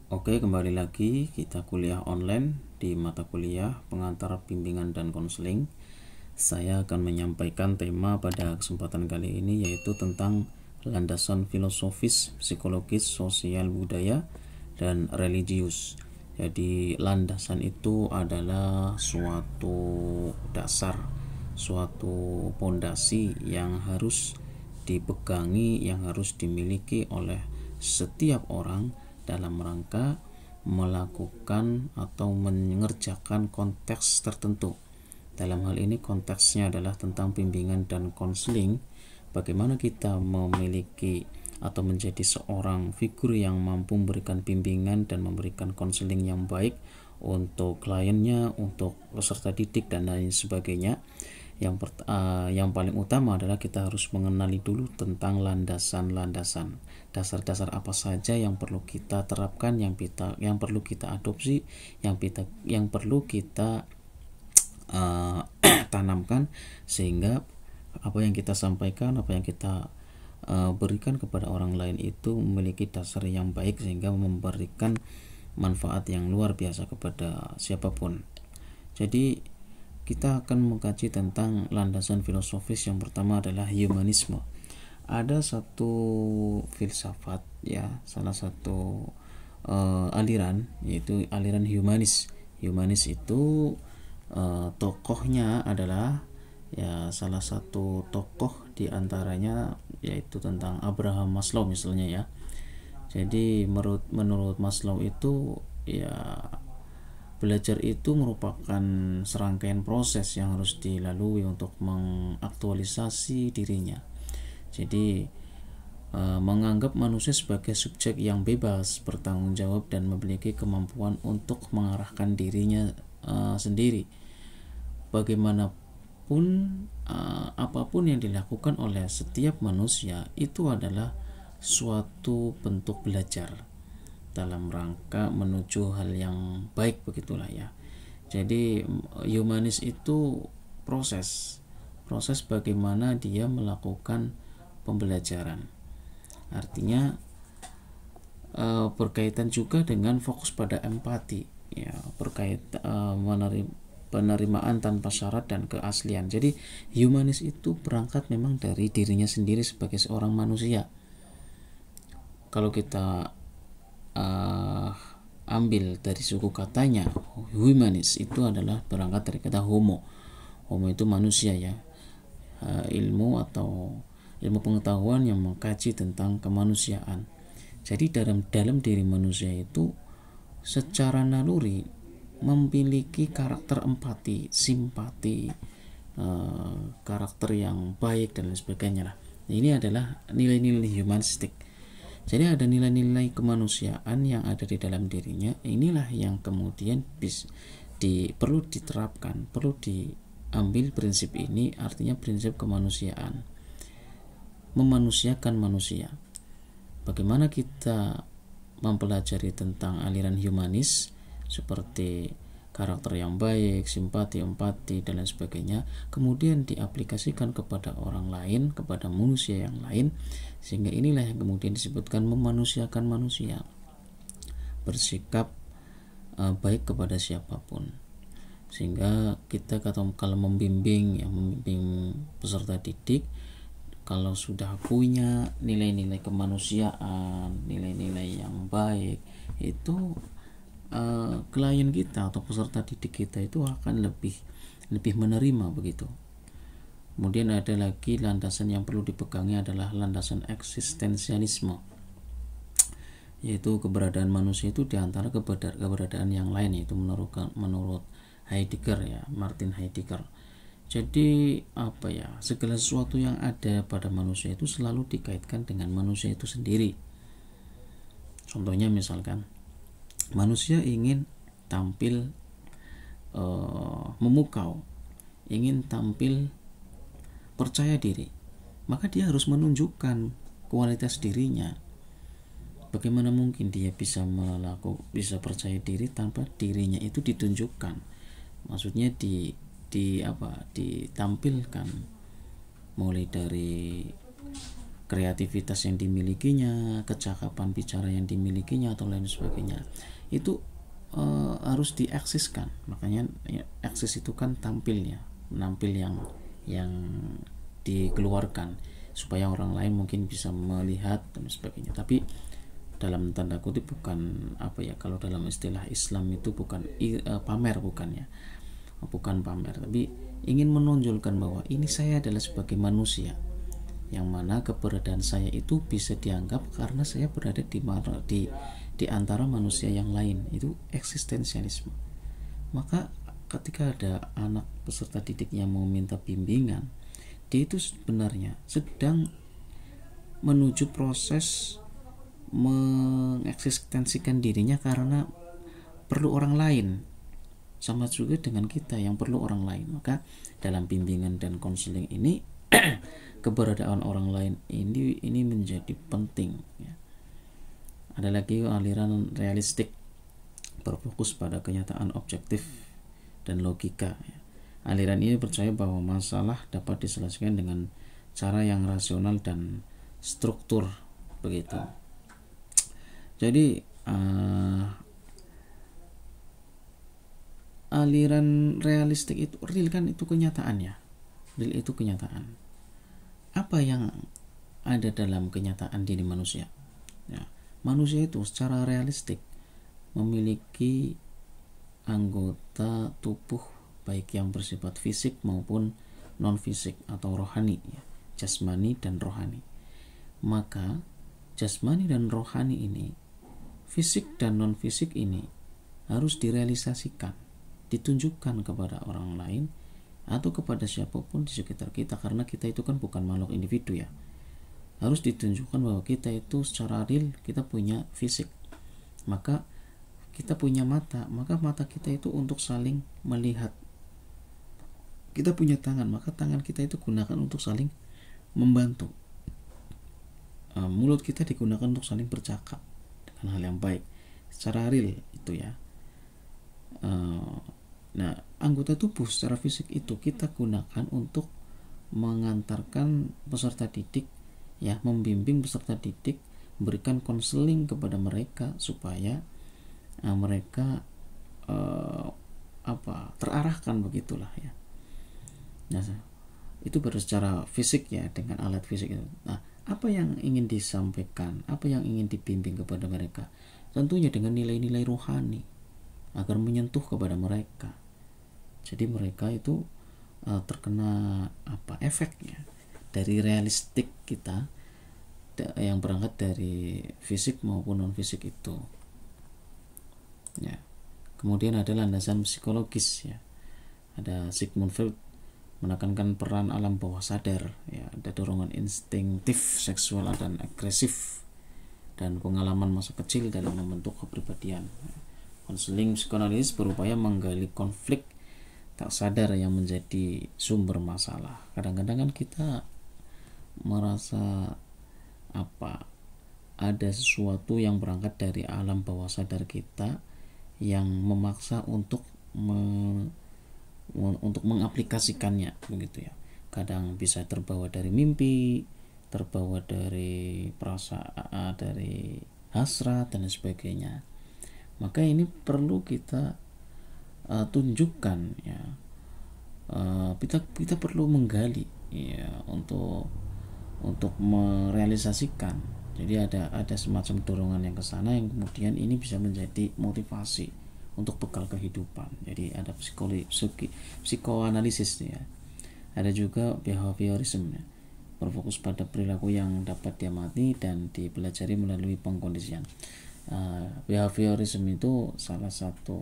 Oke, kembali lagi kita kuliah online di mata kuliah pengantar bimbingan dan konseling. Saya akan menyampaikan tema pada kesempatan kali ini yaitu tentang landasan filosofis, psikologis, sosial, budaya, dan religius. Jadi landasan itu adalah suatu dasar, suatu pondasi yang harus dipegangi, yang harus dimiliki oleh setiap orang dalam rangka melakukan atau mengerjakan konteks tertentu. Dalam hal ini konteksnya adalah tentang bimbingan dan konseling. Bagaimana kita memiliki atau menjadi seorang figur yang mampu memberikan bimbingan dan memberikan konseling yang baik untuk kliennya, untuk peserta didik dan lain sebagainya. Yang paling utama adalah kita harus mengenali dulu tentang landasan-landasan, dasar-dasar apa saja yang perlu kita terapkan, yang perlu kita adopsi, yang perlu kita tanamkan, sehingga apa yang kita sampaikan, apa yang kita berikan kepada orang lain itu memiliki dasar yang baik sehingga memberikan manfaat yang luar biasa kepada siapapun. Jadi kita akan mengkaji tentang landasan filosofis. Yang pertama adalah humanisme. Ada satu filsafat, ya, salah satu aliran, yaitu aliran humanis. Humanis itu tokohnya adalah, ya, salah satu tokoh diantaranya yaitu tentang Abraham Maslow misalnya, ya. Jadi menurut Maslow itu, ya, belajar itu merupakan serangkaian proses yang harus dilalui untuk mengaktualisasi dirinya. Jadi menganggap manusia sebagai subjek yang bebas, bertanggung jawab, dan memiliki kemampuan untuk mengarahkan dirinya sendiri. Bagaimanapun apapun yang dilakukan oleh setiap manusia itu adalah suatu bentuk belajar dalam rangka menuju hal yang baik, begitulah, ya. Jadi humanis itu proses bagaimana dia melakukan pembelajaran. Artinya berkaitan juga dengan fokus pada empati, ya, penerimaan tanpa syarat dan keaslian. Jadi humanis itu berangkat memang dari dirinya sendiri sebagai seorang manusia. Kalau kita ambil dari suku katanya, humanis itu adalah berangkat dari kata homo. Homo itu manusia, ya, ilmu atau ilmu pengetahuan yang mengkaji tentang kemanusiaan. Jadi dalam diri manusia itu secara naluri memiliki karakter empati, simpati, karakter yang baik dan lain sebagainya lah. Ini adalah nilai-nilai humanistik. Jadi ada nilai-nilai kemanusiaan yang ada di dalam dirinya. Inilah yang kemudian perlu diterapkan, perlu diambil prinsip ini, artinya prinsip kemanusiaan, memanusiakan manusia. Bagaimana kita mempelajari tentang aliran humanis seperti karakter yang baik, simpati, empati, dan lain sebagainya, kemudian diaplikasikan kepada orang lain, kepada manusia yang lain, sehingga inilah yang kemudian disebutkan memanusiakan manusia, bersikap baik kepada siapapun. Sehingga kita kalau membimbing peserta didik, kalau sudah punya nilai-nilai kemanusiaan, nilai-nilai yang baik, itu klien kita atau peserta didik kita itu akan lebih menerima, begitu. Kemudian ada lagi landasan yang perlu dipegangi adalah landasan eksistensialisme, yaitu keberadaan manusia itu diantara keberadaan yang lain, yaitu menurut Heidegger, ya, Martin Heidegger. Jadi segala sesuatu yang ada pada manusia itu selalu dikaitkan dengan manusia itu sendiri. Contohnya misalkan manusia ingin tampil memukau, ingin tampil percaya diri, maka dia harus menunjukkan kualitas dirinya. Bagaimana mungkin dia bisa percaya diri tanpa dirinya itu ditunjukkan? Maksudnya ditampilkan, mulai dari kreativitas yang dimilikinya, kecakapan bicara yang dimilikinya atau lain sebagainya. Itu harus dieksiskan. Makanya ya, eksis itu kan menampil yang dikeluarkan supaya orang lain mungkin bisa melihat dan sebagainya. Tapi dalam tanda kutip bukan kalau dalam istilah Islam itu bukan pamer, bukan pamer, tapi ingin menonjolkan bahwa ini saya adalah sebagai manusia, yang mana keberadaan saya itu bisa dianggap karena saya berada di antara manusia yang lain. Itu eksistensialisme. Maka ketika ada anak peserta didik yang mau minta bimbingan, dia itu sebenarnya sedang menuju proses mengeksistensikan dirinya karena perlu orang lain, sama juga dengan kita yang perlu orang lain. Maka dalam bimbingan dan konseling ini keberadaan orang lain ini menjadi penting ya. Ada lagi aliran realistik, berfokus pada kenyataan objektif dan logika ya. Aliran ini percaya bahwa masalah dapat diselesaikan dengan cara yang rasional dan struktur begitu. Jadi aliran realistik itu real kan, itu kenyataan ya. Real itu kenyataan. Apa yang ada dalam kenyataan diri manusia? Ya, manusia itu secara realistik memiliki anggota tubuh baik yang bersifat fisik maupun non fisik atau rohani ya, jasmani dan rohani. Maka jasmani dan rohani ini, fisik dan non fisik ini harus direalisasikan, ditunjukkan kepada orang lain atau kepada siapapun di sekitar kita, karena kita itu kan bukan makhluk individu ya. Harus ditunjukkan bahwa kita itu secara real, kita punya fisik, maka kita punya mata, maka mata kita itu untuk saling melihat. Kita punya tangan, maka tangan kita itu gunakan untuk saling membantu. Mulut kita digunakan untuk saling bercakap dengan hal yang baik secara real itu ya. Nah, anggota tubuh secara fisik itu kita gunakan untuk mengantarkan peserta didik ya, membimbing peserta didik, memberikan konseling kepada mereka supaya mereka terarahkan begitulah ya. Nah, itu baru secara fisik ya, dengan alat fisik itu. Nah, apa yang ingin disampaikan, apa yang ingin dibimbing kepada mereka? Tentunya dengan nilai-nilai rohani agar menyentuh kepada mereka. Jadi mereka itu terkena efeknya dari realistik kita yang berangkat dari fisik maupun non fisik itu. Ya. Kemudian ada landasan psikologis ya. Ada Sigmund Freud menekankan peran alam bawah sadar ya, ada dorongan instinktif seksual dan agresif dan pengalaman masa kecil dalam membentuk kepribadian. Konseling psikoanalisis berupaya menggali konflik tak sadar yang menjadi sumber masalah. Kadang-kadang kan kita merasa ada sesuatu yang berangkat dari alam bawah sadar kita yang memaksa untuk mengaplikasikannya begitu ya. Kadang bisa terbawa dari mimpi, terbawa dari perasaan, dari hasrat dan sebagainya. Maka ini perlu kita tunjukkan ya. Kita perlu menggali ya untuk merealisasikan. Jadi ada semacam dorongan yang ke sana yang kemudian ini bisa menjadi motivasi untuk bekal kehidupan. Jadi ada psikoanalisis ya. Ada juga behaviorism ya, berfokus pada perilaku yang dapat diamati dan dipelajari melalui pengkondisian. Behaviorism itu salah satu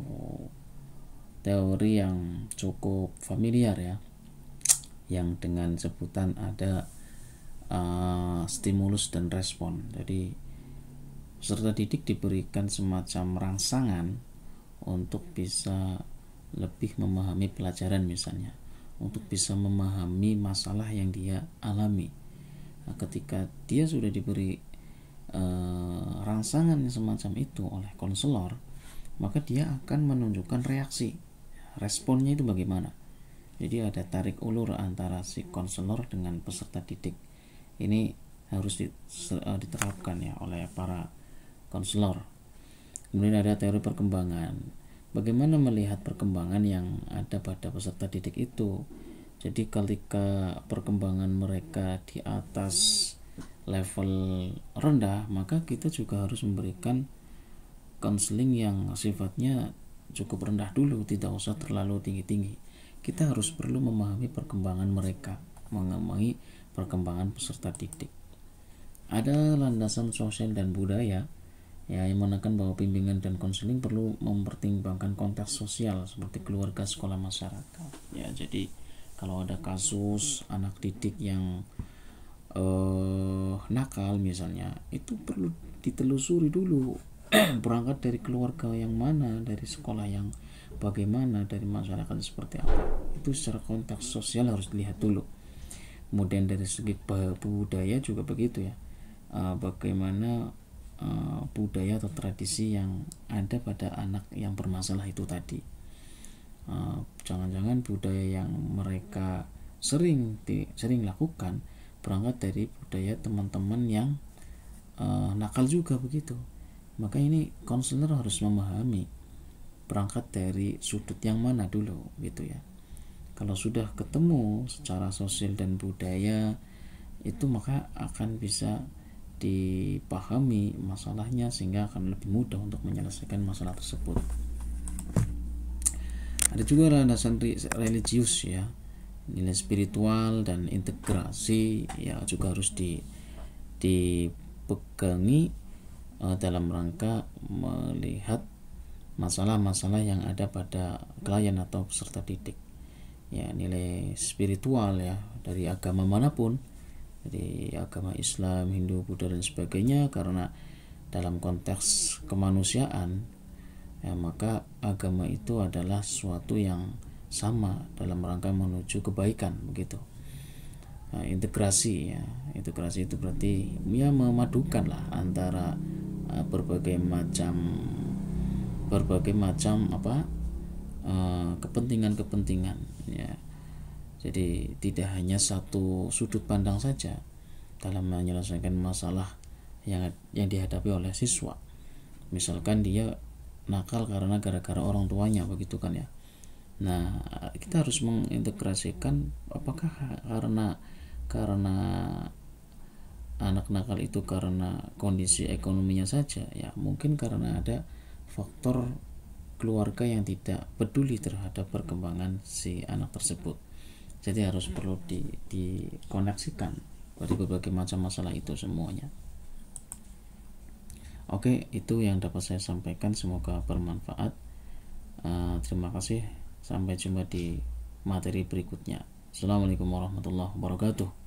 teori yang cukup familiar ya, yang dengan sebutan ada stimulus dan respon. Jadi peserta didik diberikan semacam rangsangan untuk bisa lebih memahami pelajaran, misalnya untuk bisa memahami masalah yang dia alami. Nah, ketika dia sudah diberi rangsangan semacam itu oleh konselor, maka dia akan menunjukkan reaksi, responnya itu bagaimana. Jadi ada tarik ulur antara si konselor dengan peserta didik. Ini harus diterapkan ya oleh para konselor. Kemudian ada teori perkembangan. Bagaimana melihat perkembangan yang ada pada peserta didik itu. Jadi ketika perkembangan mereka di atas level rendah, maka kita juga harus memberikan konseling yang sifatnya cukup rendah dulu, tidak usah terlalu tinggi-tinggi. Kita harus perlu memahami perkembangan mereka, mengamati perkembangan peserta didik. Ada landasan sosial dan budaya ya, yang menekan bahwa bimbingan dan konseling perlu mempertimbangkan konteks sosial seperti keluarga, sekolah, masyarakat. Ya, jadi kalau ada kasus anak didik yang nakal misalnya, itu perlu ditelusuri dulu berangkat dari keluarga yang mana, dari sekolah yang bagaimana, dari masyarakat seperti apa. Itu secara konteks sosial harus dilihat dulu. Kemudian dari segi budaya juga begitu ya, bagaimana budaya atau tradisi yang ada pada anak yang bermasalah itu tadi. Jangan-jangan budaya yang mereka sering lakukan berangkat dari budaya teman-teman yang nakal juga begitu. Maka ini konselor harus memahami berangkat dari sudut yang mana dulu gitu ya. Kalau sudah ketemu secara sosial dan budaya itu, maka akan bisa dipahami masalahnya sehingga akan lebih mudah untuk menyelesaikan masalah tersebut. Ada juga landasan religius ya, nilai spiritual dan integrasi ya juga harus dipegangi dalam rangka melihat masalah-masalah yang ada pada klien atau peserta didik. Ya, nilai spiritual ya dari agama manapun, dari agama Islam, Hindu, Buddha dan sebagainya, karena dalam konteks kemanusiaan ya, maka agama itu adalah sesuatu yang sama dalam rangka menuju kebaikan begitu. Nah, integrasi ya, integrasi itu berarti ya memadukan lah antara berbagai macam kepentingan ya. Jadi tidak hanya satu sudut pandang saja dalam menyelesaikan masalah yang dihadapi oleh siswa. Misalkan dia nakal karena gara-gara orang tuanya begitu kan ya. Nah, kita harus mengintegrasikan apakah karena anak nakal itu karena kondisi ekonominya saja ya, mungkin karena ada faktor keluarga yang tidak peduli terhadap perkembangan si anak tersebut. Jadi harus perlu dikoneksikan dari berbagai macam masalah itu semuanya. Oke, itu yang dapat saya sampaikan, semoga bermanfaat. Terima kasih, sampai jumpa di materi berikutnya. Assalamualaikum warahmatullahi wabarakatuh.